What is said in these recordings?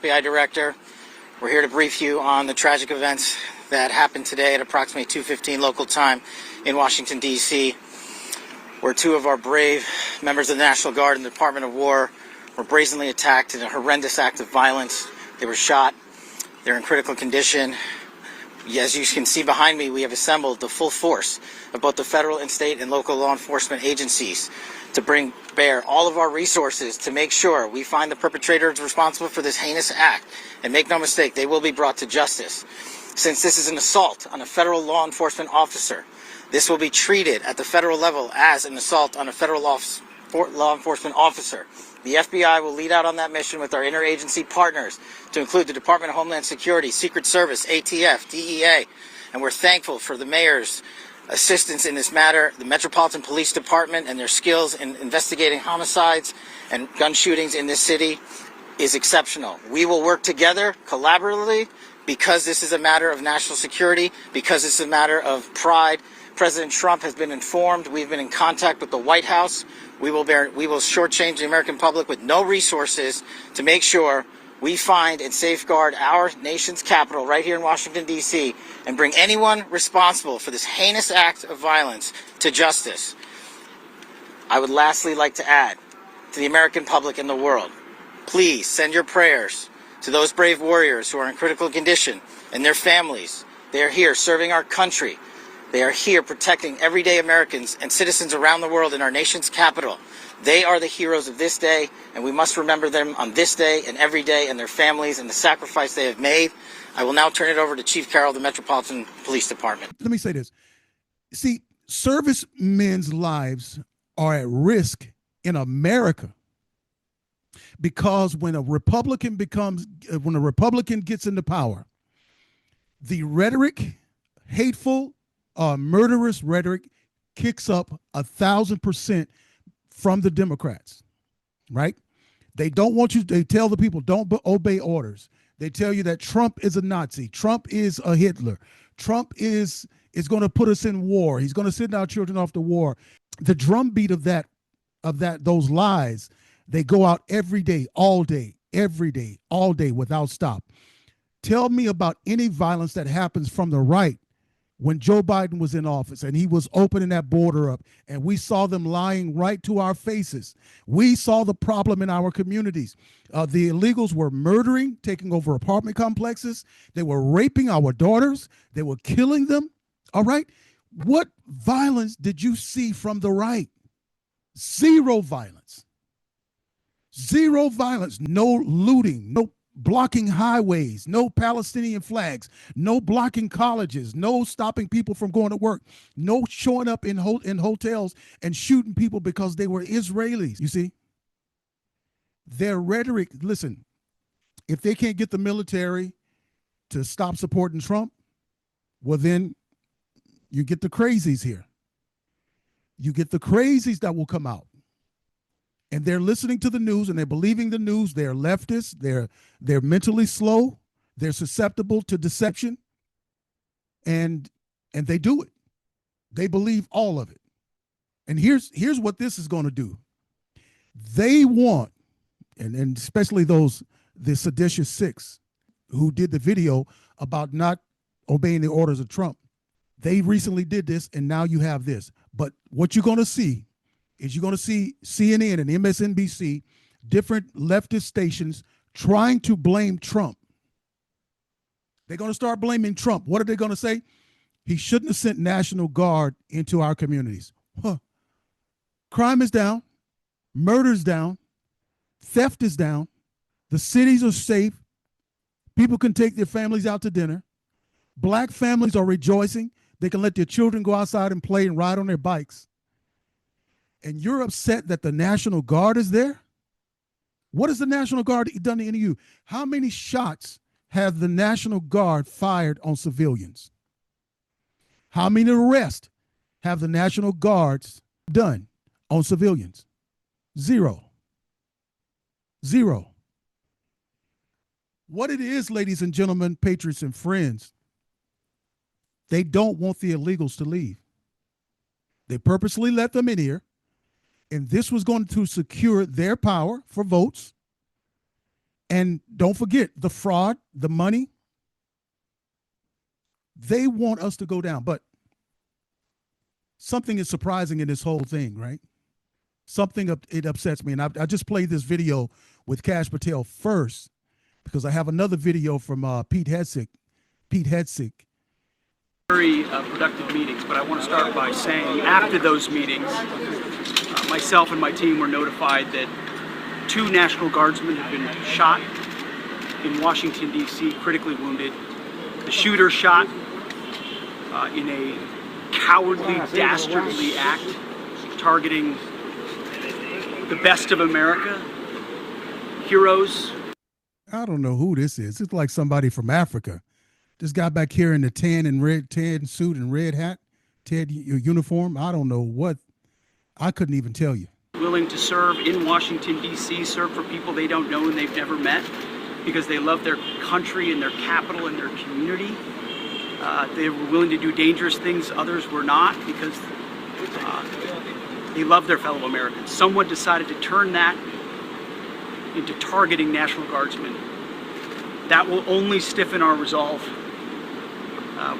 FBI Director. We're here to brief you on the tragic events that happened today at approximately 2:15 local time in Washington, D.C., where two of our brave members of the National Guard and the Department of War were brazenly attacked in a horrendous act of violence. They were shot. They're in critical condition. As you can see behind me, we have assembled the full force of both the federal and state and local law enforcement agencies to bring bear all of our resources to make sure we find the perpetrators responsible for this heinous act. And make no mistake, they will be brought to justice. Since this is an assault on a federal law enforcement officer, this will be treated at the federal level as an assault on a federal law enforcement officer. The FBI will lead out on that mission with our interagency partners, to include the Department of Homeland Security, Secret Service, ATF, DEA, and we're thankful for the mayor's assistance in this matter, the Metropolitan Police Department and their skills in investigating homicides and gun shootings in this city is exceptional. We will work together collaboratively because this is a matter of national security, because it's a matter of pride. President Trump has been informed. We've been in contact with the White House. We will shortchange the American public with no resources to make sure we find and safeguard our nation's capital right here in Washington, D.C., and bring anyone responsible for this heinous act of violence to justice. I would lastly like to add to the American public and the world, please send your prayers to those brave warriors who are in critical condition and their families. They are here serving our country. They are here protecting everyday Americans and citizens around the world in our nation's capital. They are the heroes of this day, and we must remember them on this day and every day, and their families and the sacrifice they have made. I will now turn it over to Chief Carroll of the Metropolitan Police Department. Let me say this. See, servicemen's lives are at risk in America because when a Republican gets into power, the rhetoric, hateful, murderous rhetoric kicks up 1,000% from the Democrats, right? They don't want you, they tell the people don't obey orders. They tell you that Trump is a Nazi. Trump is a Hitler. Trump is going to put us in war. He's going to send our children off to war. The drumbeat of those lies, they go out every day, all day, every day, all day without stop. Tell me about any violence that happens from the right when Joe Biden was in office and he was opening that border up and we saw them lying right to our faces. We saw the problem in our communities. The illegals were murdering, taking over apartment complexes. They were raping our daughters. They were killing them. All right. What violence did you see from the right? Zero violence. Zero violence. No looting. No blocking highways, no Palestinian flags, no blocking colleges, no stopping people from going to work, no showing up in hotels and shooting people because they were Israelis. You see, their rhetoric, listen, if they can't get the military to stop supporting Trump, well, then you get the crazies here. You get the crazies that will come out. And they're listening to the news and they're believing the news. They're leftists. They're mentally slow. They're susceptible to deception. And they do it. They believe all of it. And here's what this is going to do. They want, and especially the seditious six who did the video about not obeying the orders of Trump. They recently did this, and now you have this. But what you're going to see is you're going to see CNN and MSNBC, different leftist stations, trying to blame Trump. They're going to start blaming Trump. What are they going to say? He shouldn't have sent National Guard into our communities. Huh. Crime is down. Murder's down. Theft is down. The cities are safe. People can take their families out to dinner. Black families are rejoicing. They can let their children go outside and play and ride on their bikes. And you're upset that the National Guard is there? What has the National Guard done to any of you? How many shots have the National Guard fired on civilians? How many arrests have the National Guards done on civilians? Zero. Zero. What it is, ladies and gentlemen, patriots and friends, they don't want the illegals to leave. They purposely let them in here. And this was going to secure their power for votes And don't forget the fraud, the money. They want us to go down. But something is surprising in this whole thing, right? It upsets me. And I just played this video with Cash Patel first because I have another video from Pete Hegseth. Very productive meetings, but I want to start by saying after those meetings, myself and my team were notified that 2 National Guardsmen have been shot in Washington, D.C., critically wounded. The shooter shot in a cowardly, dastardly act targeting the best of America, heroes. I don't know who this is. It's like somebody from Africa. This guy back here in the tan suit and red hat, uniform. I don't know what. I couldn't even tell you. Willing to serve in Washington, D.C., serve for people they don't know and they've never met because they love their country and their capital and their community. They were willing to do dangerous things others were not because they love their fellow Americans. Someone decided to turn that into targeting National Guardsmen. That will only stiffen our resolve.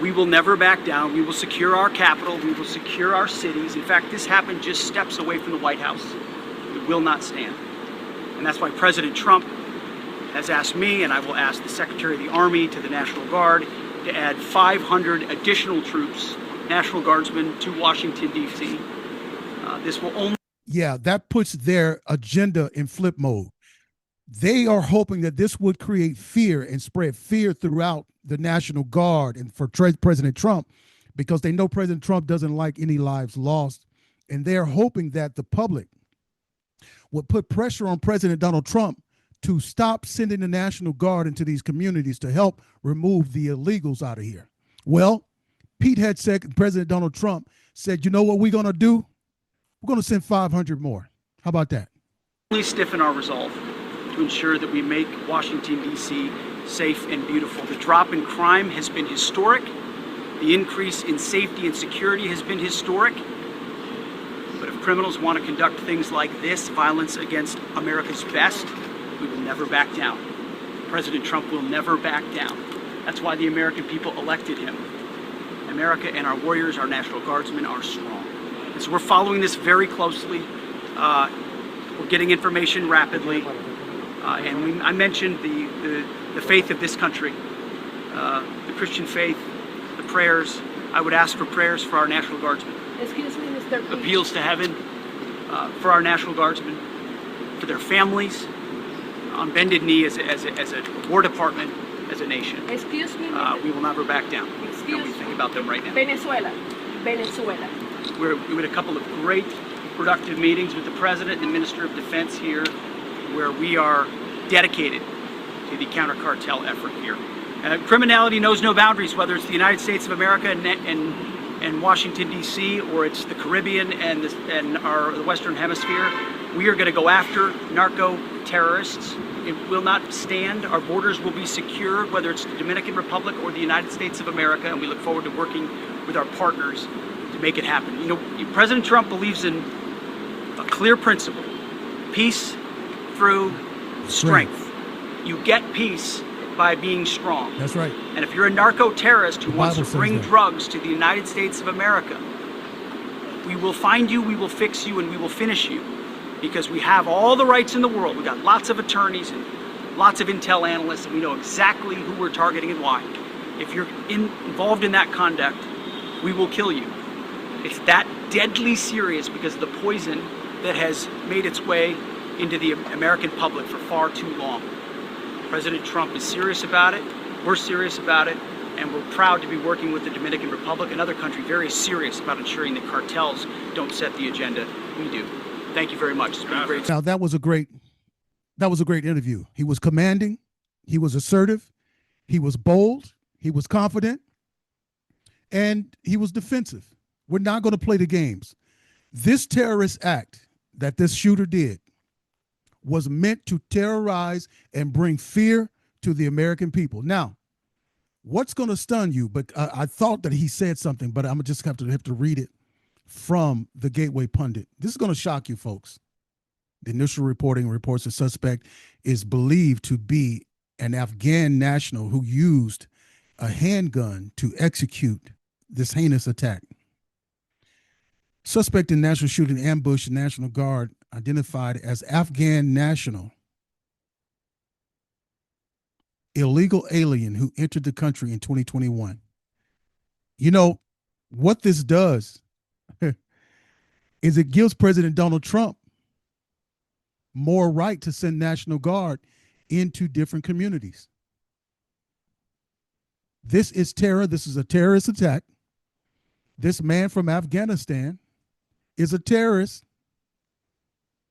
We will never back down. We will secure our capital. We will secure our cities. In fact, this happened just steps away from the White House. It will not stand. And that's why President Trump has asked me, and I will ask the Secretary of the Army to the National Guard, to add 500 additional troops, National Guardsmen, to Washington, D.C. This will only... Yeah, that puts their agenda in flip mode. They are hoping that this would create fear and spread fear throughout the National Guard and for President Trump, because they know President Trump doesn't like any lives lost. And they're hoping that the public would put pressure on President Donald Trump to stop sending the National Guard into these communities to help remove the illegals out of here. Well, Pete Hegseth and President Donald Trump said, you know what we're going to do? We're going to send 500 more. How about that? Only stiffen our resolve to ensure that we make Washington, D.C. safe and beautiful. The drop in crime has been historic. The increase in safety and security has been historic. But if criminals want to conduct things like this, violence against America's best, we will never back down. President Trump will never back down. That's why the American people elected him. America and our warriors, our National Guardsmen, are strong. And so we're following this very closely. We're getting information rapidly. I mentioned the faith of this country, the Christian faith, the prayers. I would ask for prayers for our National Guardsmen. Excuse me, Mr. Pete. Appeals to heaven for our National Guardsmen, for their families, on bended knee as a War Department, as a nation. Excuse me. We will never back down. Excuse we think about them right now. Venezuela. We had a couple of great, productive meetings with the President and the Minister of Defense here, where we are dedicated to the counter-cartel effort here. Criminality knows no boundaries, whether it's the United States of America and Washington, D.C., or it's the Caribbean and the Western Hemisphere. We are going to go after narco-terrorists. It will not stand. Our borders will be secure, whether it's the Dominican Republic or the United States of America, and we look forward to working with our partners to make it happen. You know, President Trump believes in a clear principle: peace through strength. You get peace by being strong. That's right. And if you're a narco-terrorist who wants to bring drugs to the United States of America, we will find you, we will fix you, and we will finish you. Because we have all the rights in the world. We've got lots of attorneys and lots of intel analysts, and we know exactly who we're targeting and why. If you're involved in that conduct, we will kill you. It's that deadly serious because of the poison that has made its way into the American public for far too long. President Trump is serious about it. We're serious about it. And we're proud to be working with the Dominican Republic, another country very serious about ensuring that cartels don't set the agenda. We do. Thank you very much. It's been great. Now that was a great interview. He was commanding, he was assertive, he was bold, he was confident, and he was defensive. We're not going to play the games. This terrorist act that this shooter did was meant to terrorize and bring fear to the American people. Now, what's going to stun you? But I thought that he said something, but I'm just have to read it from the Gateway Pundit. This is going to shock you, folks. The initial reporting reports the suspect is believed to be an Afghan national who used a handgun to execute this heinous attack. Suspect in national shooting ambush National Guard identified as Afghan national, illegal alien who entered the country in 2021. You know, what this does is it gives President Donald Trump more right to send National Guard into different communities. This is terror. This is a terrorist attack. This man from Afghanistan is a terrorist,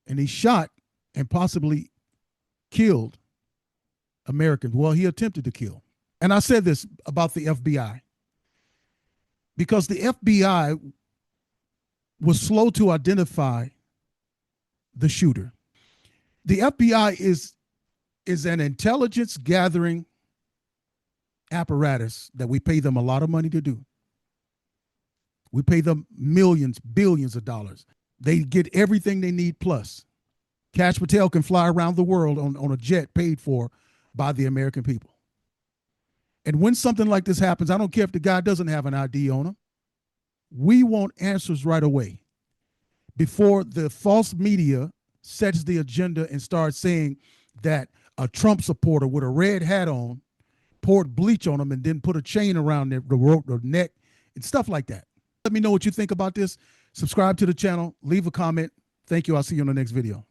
and he shot and possibly killed Americans. Well, he attempted to kill. And I said this about the FBI because the FBI was slow to identify the shooter. The FBI is an intelligence gathering apparatus that we pay them a lot of money to do. We pay them millions, billions of dollars. They get everything they need plus. Kash Patel can fly around the world on a jet paid for by the American people. And when something like this happens, I don't care if the guy doesn't have an ID on him, we want answers right away before the false media sets the agenda and starts saying that a Trump supporter with a red hat on poured bleach on him and then put a chain around the neck and stuff like that. Let me know what you think about this. Subscribe to the channel. Leave a comment. Thank you. I'll see you on the next video.